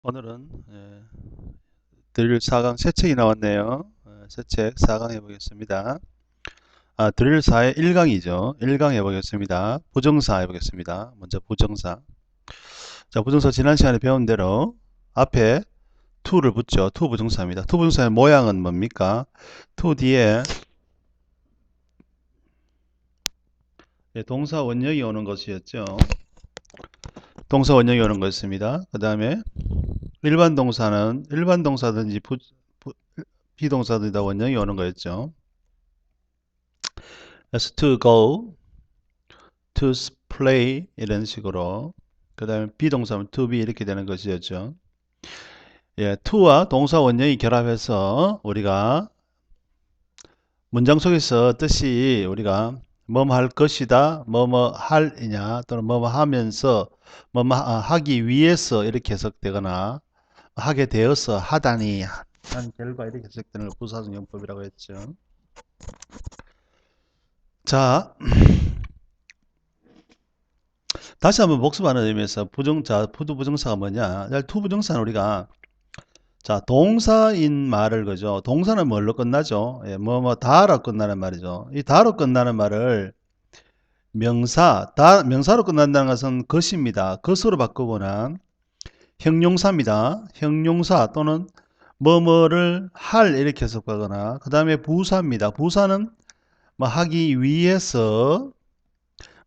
오늘은 드릴 4강 새 책이 나왔네요. 새 책 4강 해보겠습니다. 드릴 4의 1강이죠. 1강 해보겠습니다. 부정사 해보겠습니다. 먼저 부정사. 자, 부정사 지난 시간에 배운 대로 앞에 to를 붙죠. to 부정사입니다. to 부정사의 모양은 뭡니까? to 뒤에 동사 원형이 오는 것이었죠. 동사 원형이 오는 것입니다. 그 다음에 일반 동사는 일반 동사든지 비동사든지 다 원형이 오는 거였죠. 그래서 to go, to play 이런 식으로 그 다음에 비동사면 to be 이렇게 되는 것이었죠. 예, to와 동사 원형이 결합해서 우리가 문장 속에서 뜻이 우리가 뭐뭐 할 것이다, 뭐뭐 할이냐 또는 뭐뭐 하면서 뭐뭐 하기 위해서 이렇게 해석되거나 하게 되어서 하다니 한 결과 이렇게 해석되는 걸 부사적 용법이라고 했죠. 자, 다시 한번 복습하는 의미에서 부정사가 뭐냐? 투부정사는 우리가 자, 동사인 말을 그죠? 동사는 뭘로 끝나죠? 예, 뭐뭐 다로 끝나는 말이죠. 이 다로 끝나는 말을 명사로 끝난다는 것은 것입니다. 것으로 바꾸거나 형용사입니다. 형용사 또는 뭐뭐를 할 이렇게 해석하거나 그 다음에 부사입니다. 부사는 뭐 하기 위해서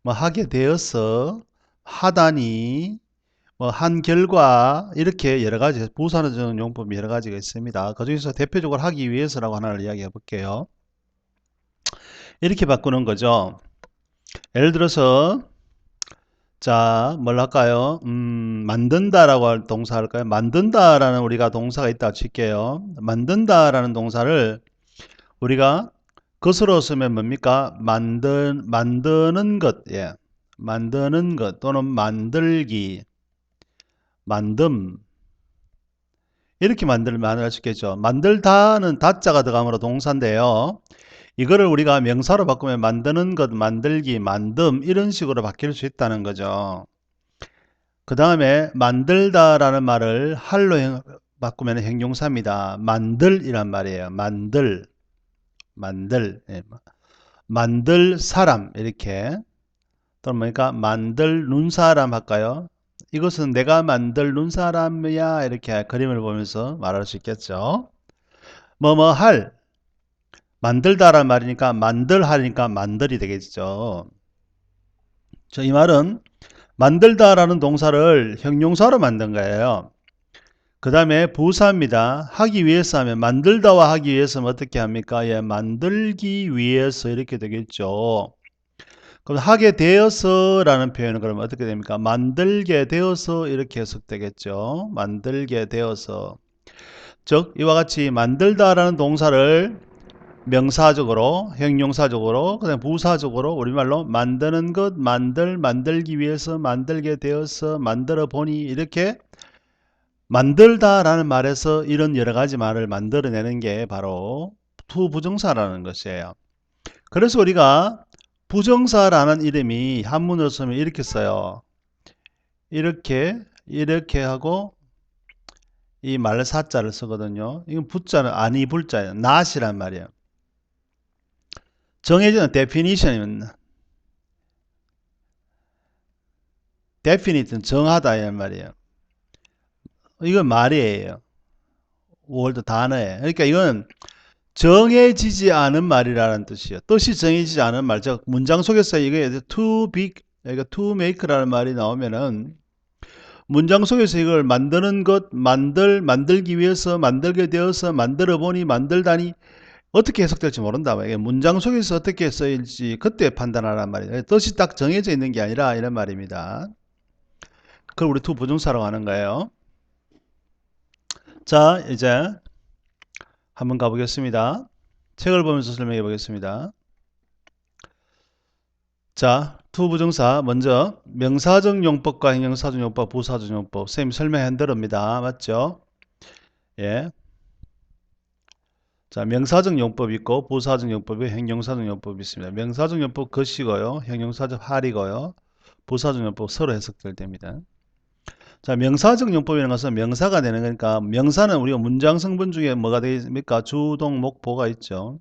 뭐 하게 되어서 하다니 뭐 한 결과 이렇게 여러 가지 부사는 용법이 여러 가지가 있습니다. 그중에서 대표적으로 하기 위해서라고 하나를 이야기해 볼게요. 이렇게 바꾸는 거죠. 예를 들어서 자, 뭘 할까요? 만든다라고 할 동사 할까요? 만든다라는 우리가 동사가 있다고 칠게요. 만든다라는 동사를 우리가 것으로 쓰면 뭡니까? 만드는 것, 예. 만드는 것 또는 만들기, 만듦 이렇게 만들 수 있겠죠. 만들다는 다자가 들어감으로 동사인데요. 이거를 우리가 명사로 바꾸면 만드는 것, 만들기, 만듦 이런 식으로 바뀔 수 있다는 거죠. 그 다음에 만들다라는 말을 할로 바꾸면 형용사입니다. 만들이란 말이에요. 만들, 예. 만들 사람 이렇게 또는 뭐니까 만들 눈사람 할까요? 이것은 내가 만들 눈사람이야 이렇게 그림을 보면서 말할 수 있겠죠. 뭐뭐 할 만들다라는 말이니까 만들하니까 만들이 되겠죠. 이 말은 만들다라는 동사를 형용사로 만든 거예요. 그 다음에 부사입니다. 하기 위해서 하면 만들다와 하기 위해서는 어떻게 합니까? 예, 만들기 위해서 이렇게 되겠죠. 그럼 하게 되어서 라는 표현은 그러면 어떻게 됩니까? 만들게 되어서 이렇게 해석되겠죠. 만들게 되어서. 즉 이와 같이 만들다라는 동사를 명사적으로, 형용사적으로, 그다음 부사적으로 우리말로 만드는 것, 만들기 위해서, 만들게 되어서, 만들어 보니 이렇게 만들다라는 말에서 이런 여러 가지 말을 만들어내는 게 바로 투부정사라는 것이에요. 그래서 우리가 부정사라는 이름이 한문으로 쓰면 이렇게 써요. 이렇게 하고 이 말사자를 쓰거든요. 이건 부자는 아니 불자예요. not이란 말이에요. 정해지는 definition이면 definite는 정하다 이란 말이에요. 이건 말이에요. 월드 단어예요. 그러니까 이건 정해지지 않은 말이라는 뜻이에요. 뜻이 정해지지 않은 말. 즉 문장 속에서 이게 to be, 그러니까 to make라는 말이 나오면은 문장 속에서 이걸 만드는 것, 만들기 위해서, 만들게 되어서, 만들어 보니, 만들다니 어떻게 해석될지 모른다. 이게 문장 속에서 어떻게 쓰일지 그때 판단하란 말이에요. 뜻이 딱 정해져 있는 게 아니라 이런 말입니다. 그걸 우리 to 부정사라고 하는 거예요. 자, 이제 한번 가보겠습니다. 책을 보면서 설명해 보겠습니다. 자, to 부정사 먼저 명사적 용법과 형용사적 용법, 부사적 용법 선생님 설명한 대로입니다. 맞죠? 예. 자, 명사적 용법이 있고 부사적 용법이 형용사적 용법이 있습니다. 명사적 용법 것이고요. 형용사적 할이고요. 부사적 용법 서로 해석될 됩니다. 자, 명사적 용법이라는 것은 명사가 되는 거니까 명사는 우리가 문장 성분 중에 뭐가 되겠습니까? 주동, 목, 보가 있죠.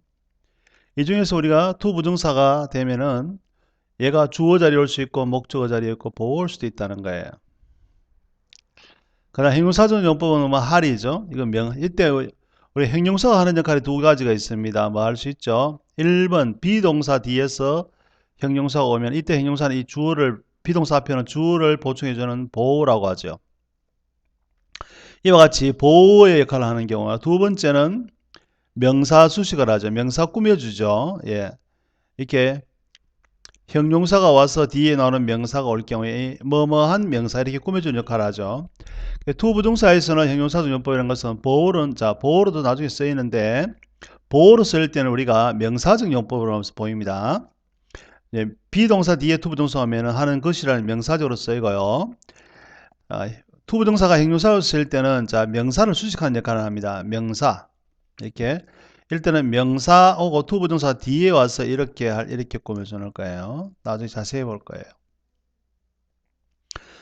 이 중에서 우리가 투 부정사가 되면은 얘가 주어 자리에 올 수 있고 목적어 자리에 있고 보호 올 수도 있다는 거예요. 그다음 형용사적 용법은 뭐 할이죠. 이건 이때 우리 형용사가 하는 역할이 두 가지가 있습니다. 뭐 할 수 있죠. 1번 비동사 뒤에서 형용사가 오면 이때 형용사는 이 주어를 비동사 앞에는 주어를 보충해주는 보호라고 하죠. 이와 같이 보호의 역할을 하는 경우와 두 번째는 명사 수식을 하죠. 명사 꾸며주죠. 예. 이렇게 형용사가 와서 뒤에 나오는 명사가 올 경우에 뭐뭐한 명사 이렇게 꾸며주는 역할을 하죠. 투부정사에서는 형용사적 용법이라는 것은 보호는 보호로도 나중에 쓰이는데 보호로 쓰일 때는 우리가 명사적 용법으로 하면서 보입니다. 예, 비동사 뒤에 투부정사 하면은 하는 것이라는 명사적으로 쓰이고요. 투부정사가 형용사로 쓰일 때는 명사를 수식하는 역할을 합니다. 명사 이렇게 일단은 명사 오고 투부정사 뒤에 와서 이렇게 꾸며주는 거예요. 나중에 자세히 볼 거예요.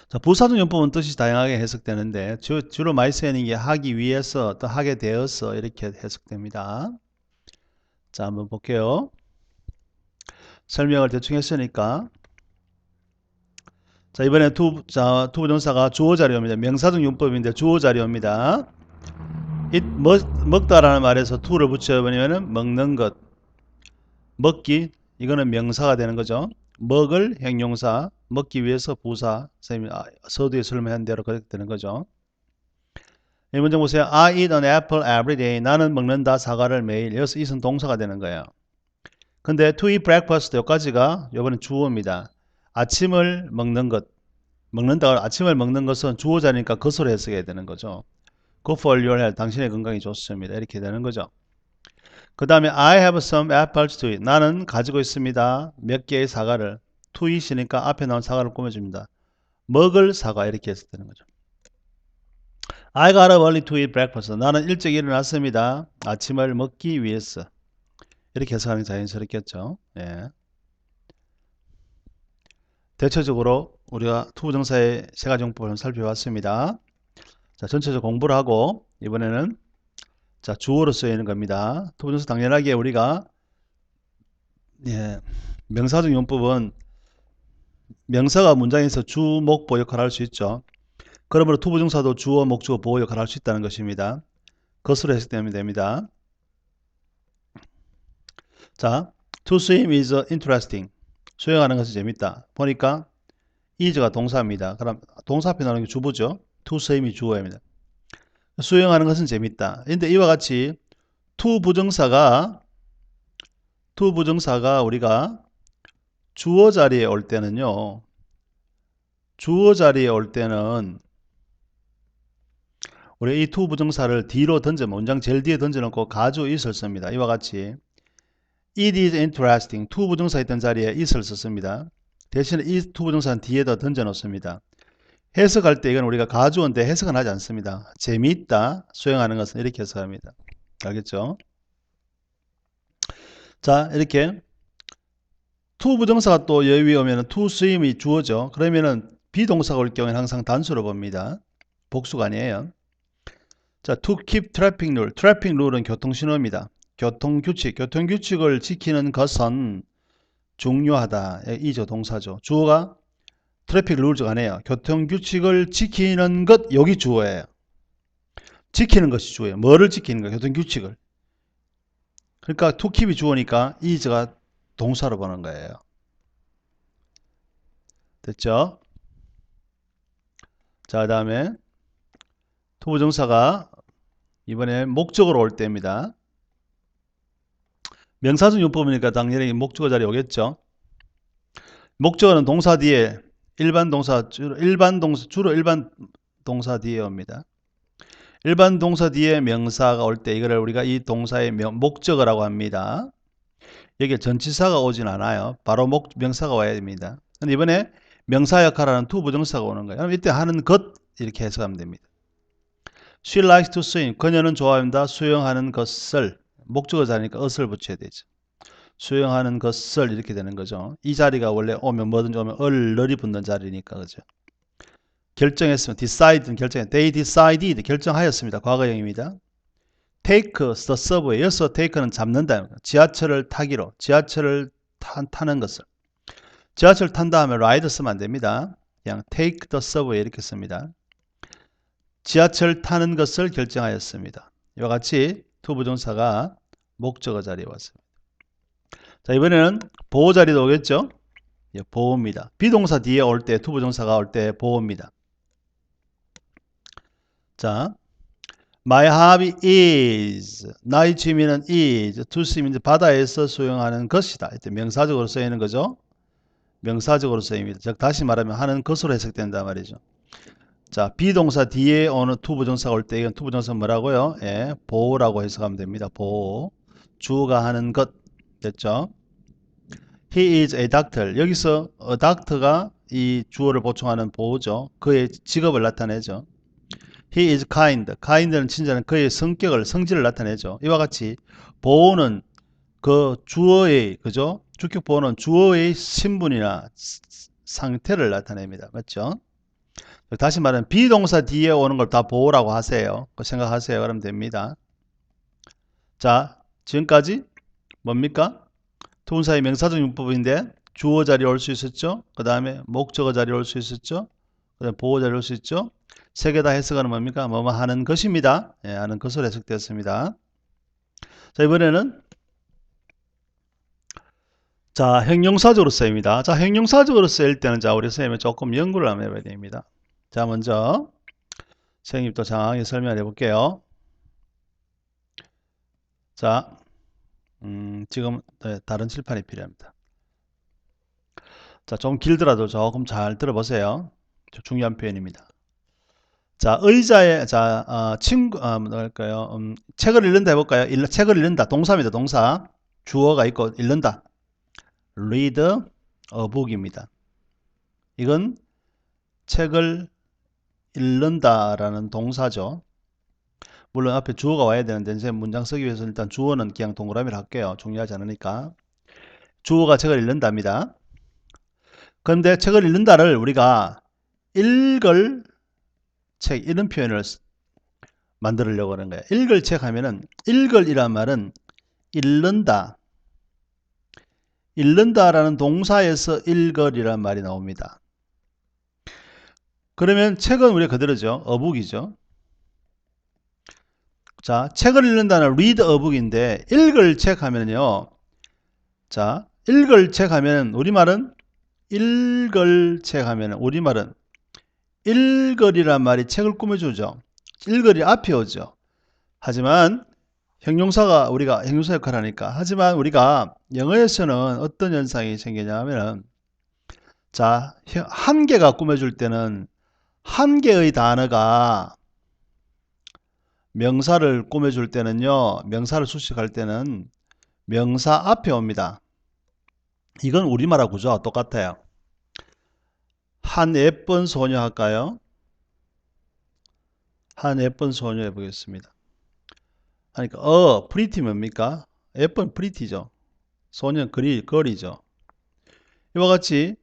자, 부사적 용법은 뜻이 다양하게 해석되는데 주로 많이 쓰이는 게 하기 위해서 또 하게 되어서 이렇게 해석됩니다. 자, 한번 볼게요. 설명을 대충 했으니까 자, 이번에 투부정사가 주어 자리입니다. 명사적 용법인데 주어 자리입니다. 먹다라는 말에서 to를 붙여버리면 먹는 것, 먹기 이거는 명사가 되는 거죠. 먹을 형용사, 먹기 위해서 부사, 선생님이 서두에 설명한 대로 그렇게 되는 거죠. 이 문제 보세요. I eat an apple every day. 나는 먹는다 사과를 매일. 여기서 eat은 동사가 되는 거예요. 근데 to eat breakfast 여기까지가 이번엔 주어입니다. 아침을 먹는 것, 먹는다. 아침을 먹는 것은 주어 자리니까 것으로 해석해야 되는 거죠. Good for your health. 당신의 건강이 좋습니다. 이렇게 되는 거죠. 그 다음에 I have some apples to eat. 나는 가지고 있습니다. 몇 개의 사과를. to eat이니까 앞에 나온 사과를 꾸며줍니다. 먹을 사과 이렇게 해석되는 거죠. I got up early to eat breakfast. 나는 일찍 일어났습니다. 아침을 먹기 위해서. 이렇게 해석하는 게 자연스럽겠죠. 예. 대체적으로 우리가 투부정사의 세 가지 용법을 살펴봤습니다. 자, 전체적으로 공부를 하고 이번에는 주어로 쓰이는 겁니다. 투부정사 당연하게 우리가 명사적 용법은 명사가 문장에서 주, 목, 보 역할을 할 수 있죠. 그러므로 투부정사도 주어, 목주어, 보호 역할을 할 수 있다는 것입니다. 것으로 해석되면 됩니다. 자, to swim is interesting. 수영하는 것이 재밌다. 보니까 is가 동사입니다. 그럼 동사 앞에 나오는 게 주어죠. to swim이 주어입니다. 수영하는 것은 재밌다. 근데 이와 같이 to 부정사가 우리가 주어 자리에 올 때는요. 주어 자리에 올 때는 우리 이 to 부정사를 뒤로 문장 제일 뒤에 던져놓고 가지고 it을 씁니다. 이와 같이 It is interesting. to 부정사 있던 자리에 it을 썼습니다. 대신에 이 to 부정사는 뒤에다 던져 놓습니다. 해석할 때 이건 우리가 가주어인데 해석은 하지 않습니다. 재미있다, 수행하는 것은 이렇게 해석합니다. 알겠죠? 자, 이렇게 to 부정사가 또 여기 위에 오면 to swim이 주어죠. 그러면은 비동사가 올 경우에는 항상 단수로 봅니다. 복수가 아니에요. 자, to keep traffic rule. traffic rule은 교통신호입니다. 교통규칙을 지키는 것은 중요하다. 이죠, 동사죠. 주어가 트래픽 룰즈가 아니에요. 교통규칙을 지키는 것, 여기 주어예요. 지키는 것이 주어예요. 뭐를 지키는 거예요? 교통규칙을. 그러니까 to keep이 주어니까 is가 동사로 보는 거예요. 됐죠? 자, 그 다음에 투부정사가 이번에 목적으로 올 때입니다. 명사적 용법이니까 당연히 목적어 자리에 오겠죠. 목적어는 동사 뒤에 주로 일반 동사 뒤에 옵니다. 일반 동사 뒤에 명사가 올 때 이거를 우리가 이 동사의 목적어라고 합니다. 여기에 전치사가 오진 않아요. 바로 명사가 와야 됩니다. 근데 이번에 명사 역할을 하는 투부정사가 오는 거예요. 그럼 이때 하는 것 이렇게 해석하면 됩니다. She likes to swim. 그녀는 좋아합니다. 수영하는 것을. 목적어 자리니까 ot을 붙여야 되죠. 수영하는 것을 이렇게 되는 거죠. 이 자리가 원래 오면 뭐든지 오면 을이 붙는 자리니까 그죠. 결정했습니다. decid는 결정, they decided 결정하였습니다. 과거형입니다. take the subway, 여기서 take는 잡는다. 지하철을 타기로, 지하철을 타는 것을. 지하철 탄다 하면 ride 쓰면 안 됩니다. 그냥 take the subway 이렇게 씁니다. 지하철 타는 것을 결정하였습니다. 이와 같이 투부정사가 목적어 자리에 왔습니다. 자, 이번에는 보호 자리도 오겠죠? 예, 보호입니다. 비동사 뒤에 올 때, 투부정사가 올 때 보호입니다. 자, my hobby is, 나의 취미는 is, to swim, 바다에서 수영하는 것이다. 이때 명사적으로 쓰이는 거죠. 명사적으로 쓰입니다. 즉 다시 말하면 하는 것으로 해석된다 말이죠. 자, 비동사 뒤에 오는 투부정사가 올 때 이건 투부정사 뭐라고요? 예, 보호라고 해석하면 됩니다. 보호. 주어가 하는 것 됐죠? He is a doctor. 여기서 a doctor가 이 주어를 보충하는 보호죠. 그의 직업을 나타내죠. He is kind. kind는 친절한 그의 성격을 성질을 나타내죠. 이와 같이 보호는 그 주어의 그죠? 주격 보호는 주어의 신분이나 상태를 나타냅니다. 맞죠? 다시 말하면 비동사 뒤에 오는 걸 다 보호라고 하세요. 그 생각하세요. 그러면 됩니다. 자, 지금까지 뭡니까? 투부정사의 명사적 용법인데 주어 자리에 올 수 있었죠. 그 다음에 목적어 자리에 올 수 있었죠. 그 다음에 보호 자리에 올 수 있죠. 세 개 다 해석하는 뭡니까? 뭐뭐 하는 것입니다. 예, 하는 것으로 해석되었습니다. 자, 이번에는 자, 형용사적으로 쓰입니다. 자, 형용사적으로 쓰일 때는 자, 우리 선생님이 조금 연구를 한번 해봐야 됩니다. 자, 먼저 선생님 또 장황하게 설명을 해볼게요. 자, 지금 다른 칠판이 필요합니다. 자, 좀 길더라도 조금 잘 들어보세요. 중요한 표현입니다. 자, 의자에 자 친구 뭐랄까요? 책을 읽는다 해볼까요? 책을 읽는다 동사입니다. 동사 주어가 있고 읽는다. read a book입니다. 이건 책을 읽는다라는 동사죠. 물론 앞에 주어가 와야 되는데 선생님 문장 쓰기 위해서 일단 주어는 그냥 동그라미를 할게요. 중요하지 않으니까. 주어가 책을 읽는답니다. 그런데 책을 읽는다를 우리가 읽을 책 이런 표현을 만들려고 하는 거예요. 읽을 책 하면은 읽을이란 말은 읽는다. 읽는다라는 동사에서 읽을이란 말이 나옵니다. 그러면 책은 우리가 그대로죠. 어북이죠. 자, 책을 읽는다는 read a book인데 읽을 책 하면요. 자, 읽을 책 하면은 우리말은 읽을 책 하면은 우리말은 읽을이란 말이 책을 꾸며주죠. 읽을이 앞에 오죠. 하지만 형용사가 우리가 형용사 역할을 하니까 하지만 우리가 영어에서는 어떤 현상이 생기냐면은 자, 한 개가 꾸며줄 때는 한 개의 단어가 명사를 꾸며줄 때는요, 명사를 수식할 때는 명사 앞에 옵니다. 이건 우리말하고 구조가 똑같아요. 한 예쁜 소녀 할까요? 한 예쁜 소녀 해보겠습니다. 그러니까 pretty 뭡니까? 예쁜 pretty죠. 소녀 걸이죠. 이와 같이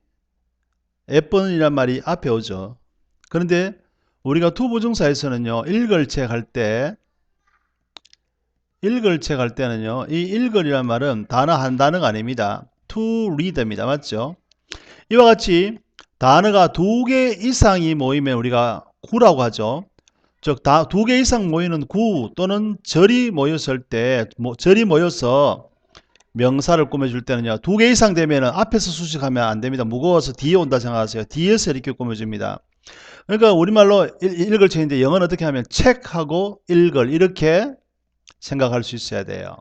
예쁜이란 말이 앞에 오죠. 그런데 우리가 투부정사에서는요, 읽을 책 할 때는요, 이 읽을이란 말은 단어 한 단어가 아닙니다. to read입니다. 맞죠? 이와 같이 단어가 두 개 이상이 모이면 우리가 구라고 하죠. 즉, 두 개 이상 모이는 구 또는 절이 모였을 때, 절이 모여서 명사를 꾸며줄 때는요, 두 개 이상 되면 앞에서 수식하면 안 됩니다. 무거워서 뒤에 온다 생각하세요. 뒤에서 이렇게 꾸며줍니다. 그러니까 우리말로 읽을 책인데 영어는 어떻게 하면 책하고 읽을 이렇게 생각할 수 있어야 돼요.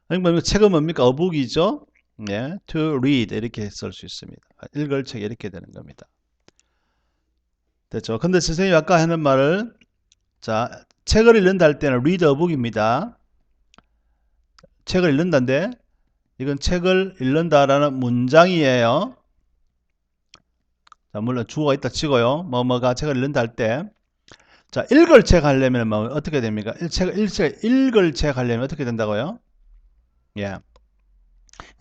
그러니까 책은 뭡니까? 어북이죠. 네, to read 이렇게 쓸 수 있습니다. 읽을 책 이렇게 되는 겁니다. 됐죠? 근데 선생님이 아까 하는 말을 자, 책을 읽는다 할 때는 read a book입니다. 책을 읽는다인데 이건 책을 읽는다라는 문장이에요. 자, 물론 주어가 있다 치고요. 뭐뭐가 책을 읽는다 할 때 자, 읽을 책 하려면 뭐 어떻게 됩니까? 읽을 책 하려면 어떻게 된다고요? 예.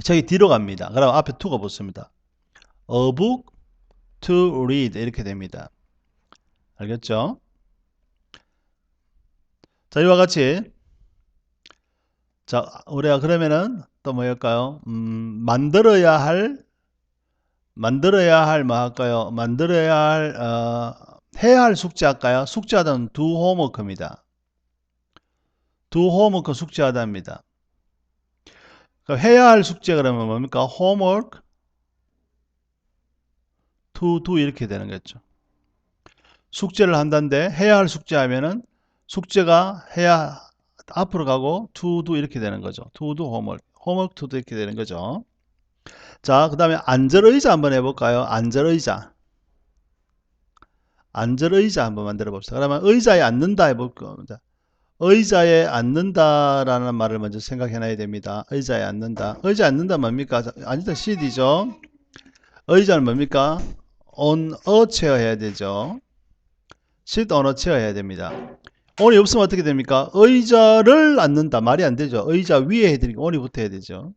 책이 뒤로 갑니다. 그럼 앞에 to가 붙습니다. A book to read 이렇게 됩니다. 알겠죠? 자, 이와 같이 자, 우리가 그러면은 또 뭐일까요? 만들어야 할 뭐 할까요? 만들어야 할 해야 할 숙제 할까요? 숙제하다는 두 홈워크입니다. 두 홈워크 숙제하다입니다. 그러니까 해야 할 숙제 그러면 뭡니까? homework to do 이렇게 되는 거죠. 숙제를 한다는데 해야 할 숙제 하면은 숙제가 해야 앞으로 가고 to do 이렇게 되는 거죠. to do homework to do 이렇게 되는 거죠. 자, 그 다음에 안절의자 한번 해볼까요? 안절의자 한번 만들어 봅시다. 그러면 의자에 앉는다 해볼 겁니다. 의자에 앉는다라는 말을 먼저 생각해 놔야 됩니다. 의자에 앉는다. 의자에 앉는다 뭡니까? 앉는다 시디죠. 의자는 뭡니까? on a chair 해야 되죠. sit on a chair 해야 됩니다. on이 없으면 어떻게 됩니까? 의자를 앉는다. 말이 안 되죠. 의자 위에 해드리니까 on이 붙어야 되죠.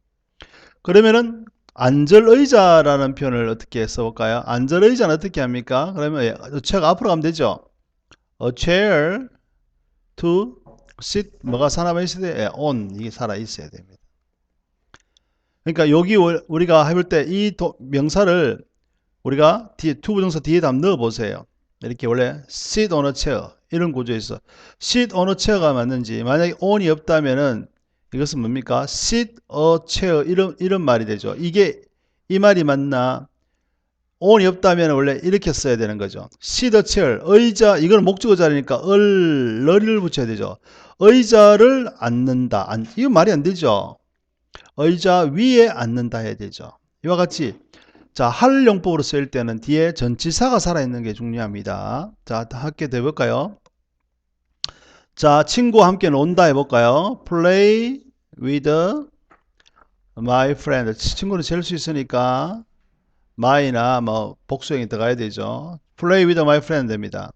그러면은 안절의자라는 표현을 어떻게 써볼까요? 안절의자는 어떻게 합니까? 그러면 a chair가 앞으로 가면 되죠. a chair to sit 뭐가 살아있어야 돼? on 이게 살아있어야 됩니다. 그러니까 여기 우리가 해볼 때 이 명사를 우리가 뒤에 to 부정사 뒤에다 한번 넣어보세요. 이렇게 원래 sit on a chair 이런 구조에 있어. sit on a chair가 맞는지 만약에 on이 없다면은 이것은 뭡니까? sit a chair 이런 말이 되죠. 이게 이 말이 맞나? on이 없다면 원래 이렇게 써야 되는 거죠. sit a chair 의자 이건 목적어 자리니까 를 붙여야 되죠. 의자를 앉는다. 이거 말이 안 되죠. 의자 위에 앉는다 해야 되죠. 이와 같이 자, 할 용법으로 쓰일 때는 뒤에 전치사가 살아있는 게 중요합니다. 자, 함께 해볼까요? 자, 친구와 함께 논다 해볼까요? Play with my friend. 친구는 잴 수 있으니까 my나 뭐 복수형이 들어가야 되죠. Play with my friend 됩니다.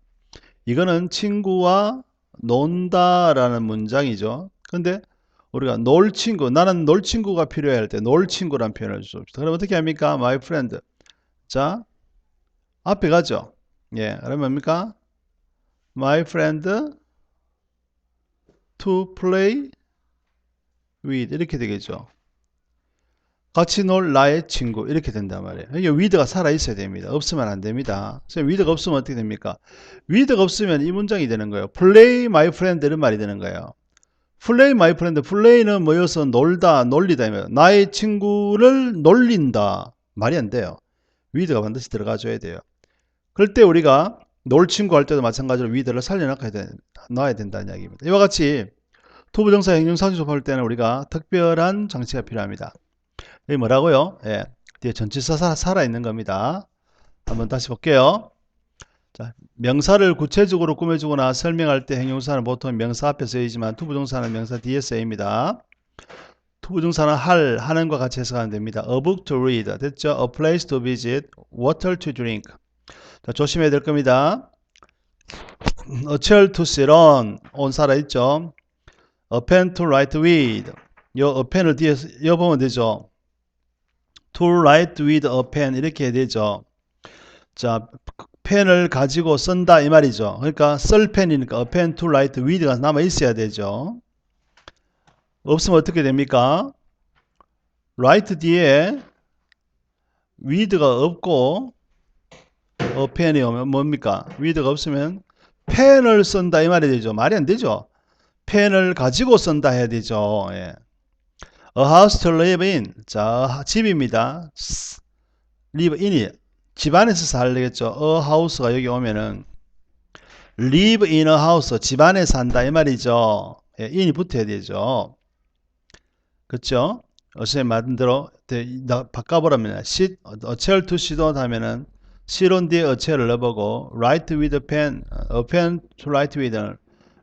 이거는 친구와 논다라는 문장이죠. 근데 우리가 놀 친구, 나는 놀 친구가 필요해 할 때 놀 친구란 표현을 씁시다. 그럼 어떻게 합니까? My friend. 자, 앞에 가죠. 예, 그러면 뭡니까? My friend to play with 이렇게 되겠죠. 같이 놀 나의 친구 이렇게 된단 말이에요. 이게 with가 살아 있어야 됩니다. 없으면 안 됩니다. with가 없으면 어떻게 됩니까? with가 없으면 이 문장이 되는 거예요. Play my friend 이런 말이 되는 거예요. Play my friend. play는 뭐여서 놀다, 놀리다. 나의 친구를 놀린다. 말이 안 돼요. with가 반드시 들어가줘야 돼요. 그럴 때 우리가 놀 친구 할 때도 마찬가지로 with를 살려놔야 된다는 이야기입니다. 이와 같이 투부정사 행용사주법 할 때는 우리가 특별한 장치가 필요합니다. 여기 뭐라고요? 예, 뒤에 전치사 살아있는 겁니다. 한번 다시 볼게요. 자, 명사를 구체적으로 꾸며주거나 설명할 때 행용사는 보통 명사 앞에 쓰이지만 투부정사는 명사 뒤에 쓰입니다. 투부정사는 하는과 같이 해석하면 됩니다. A book to read. 됐죠? A place to visit. Water to drink. 자, 조심해야 될 겁니다. A chair to sit on 살아있죠? A pen to write with. 요 a pen을 뒤에 보면 되죠. To write with a pen 이렇게 해야 되죠. 자, 펜을 가지고 쓴다 이 말이죠. 그러니까 쓸 펜이니까 a pen to write with가 남아 있어야 되죠. 없으면 어떻게 됩니까? write 뒤에 with가 없고 a pen이 오면 뭡니까? with가 없으면 펜을 쓴다 이 말이 되죠. 말이 안 되죠. 펜을 가지고 쓴다 해야 되죠. 예. A house to live in. 자, 집입니다. live in이 집 안에서 살겠죠. A house가 여기 오면은 live in a house 집 안에 산다 이 말이죠. 예, in이 붙어야 되죠. 그렇죠? 어제 말한 대로 바꿔보라면 sit, a chair to sit on 하면은 sit on 뒤에 a chair을 넣어보고 write with a pen, a pen to write with,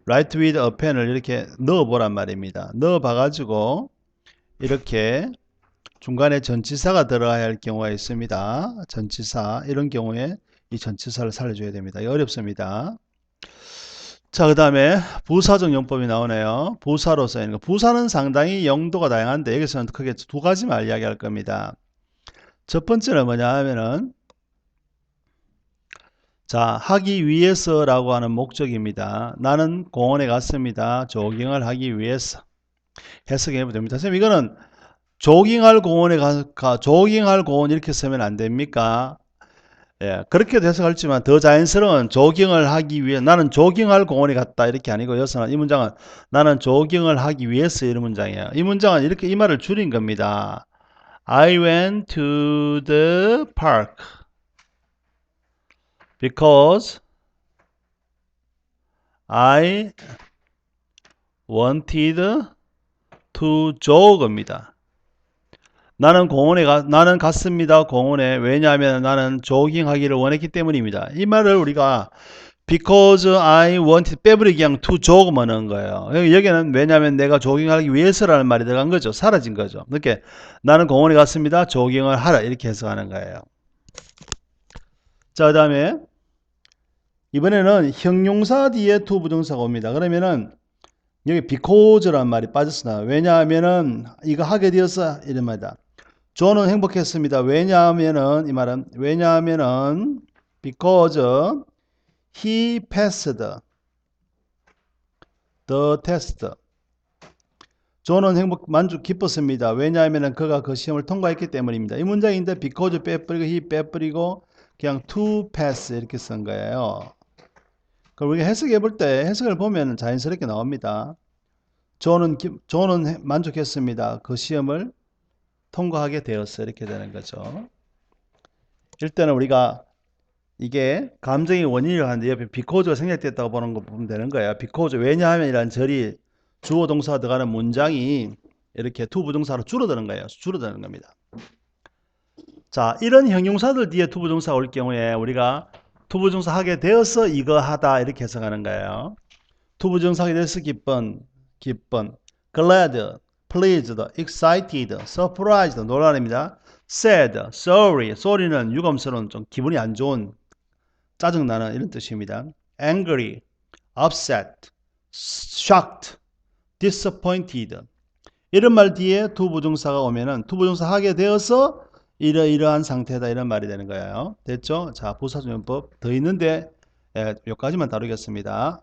write with a pen을 이렇게 넣어보란 말입니다. 넣어봐가지고 이렇게 중간에 전치사가 들어가야 할 경우가 있습니다. 전치사 이런 경우에 이 전치사를 살려줘야 됩니다. 어렵습니다. 자, 그 다음에 부사적 용법이 나오네요. 부사로 쓰이는 거. 부사는 상당히 용도가 다양한데 여기서는 크게 두 가지만 이야기할 겁니다. 첫 번째는 뭐냐 하면은 자, 하기 위해서라고 하는 목적입니다. 나는 공원에 갔습니다. 조깅을 하기 위해서. 해석해 보면 됩니다. 선생님, 이거는 조깅할 공원에 조깅할 공원 이렇게 쓰면 안 됩니까? 예, 그렇게도 해석할지만 더 자연스러운 조깅을 하기 위해 나는 조깅할 공원에 갔다 이렇게 아니고 여기서는 이 문장은 나는 조깅을 하기 위해서 이런 문장이에요. 이 문장은 이렇게 이 말을 줄인 겁니다. I went to the park because I wanted to jog입니다. 나는 갔습니다. 공원에. 왜냐하면 나는 조깅하기를 원했기 때문입니다. 이 말을 우리가 because I wanted 빼버리기 그냥 to jog 하는 거예요. 여기는 왜냐하면 내가 조깅하기 위해서라는 말이 들어간 거죠. 사라진 거죠. 이렇게 나는 공원에 갔습니다. 조깅을 하라 이렇게 해석하는 거예요. 자, 그 다음에 이번에는 형용사 뒤에 to 부정사가 옵니다. 그러면은 여기 because란 말이 빠졌으나 왜냐하면은 이거 하게 되었어 이런 말이다. 존은 행복했습니다. 왜냐하면은 이 말은 왜냐하면은 because he passed the test. 존은 기뻤습니다. 왜냐하면은 그가 그 시험을 통과했기 때문입니다. 이 문장인데 because 빼버리고 he 빼버리고 그냥 to pass 이렇게 쓴 거예요. 그럼 우리가 해석해 볼 때 해석을 보면 자연스럽게 나옵니다. 존은 만족했습니다. 그 시험을 통과하게 되었어 이렇게 되는 거죠. 일단은 우리가 이게 감정의 원인이라고 하는데 옆에 because가 생략됐다고 보면 되는 거예요. because 왜냐하면 이라는 절이 주어 동사가 들어가는 문장이 이렇게 to 부정사로 줄어드는 거예요. 줄어드는 겁니다. 자, 이런 형용사들 뒤에 to 부정사가 올 경우에 우리가 to 부정사 하게 되어서 이거 하다 이렇게 해석하는 거예요. to 부정사 하게 되어서 기쁜, glad, pleased, excited, surprised, 놀라입니다. sad, sorry, sorry는 유감스러운 좀 기분이 안 좋은 짜증나는 이런 뜻입니다. angry, upset, shocked, disappointed 이런 말 뒤에 to 부정사가 오면은 to 부정사 하게 되어서 이러이러한 상태다 이런 말이 되는 거예요. 됐죠? 자, 부사조연법 더 있는데 여기까지만 다루겠습니다.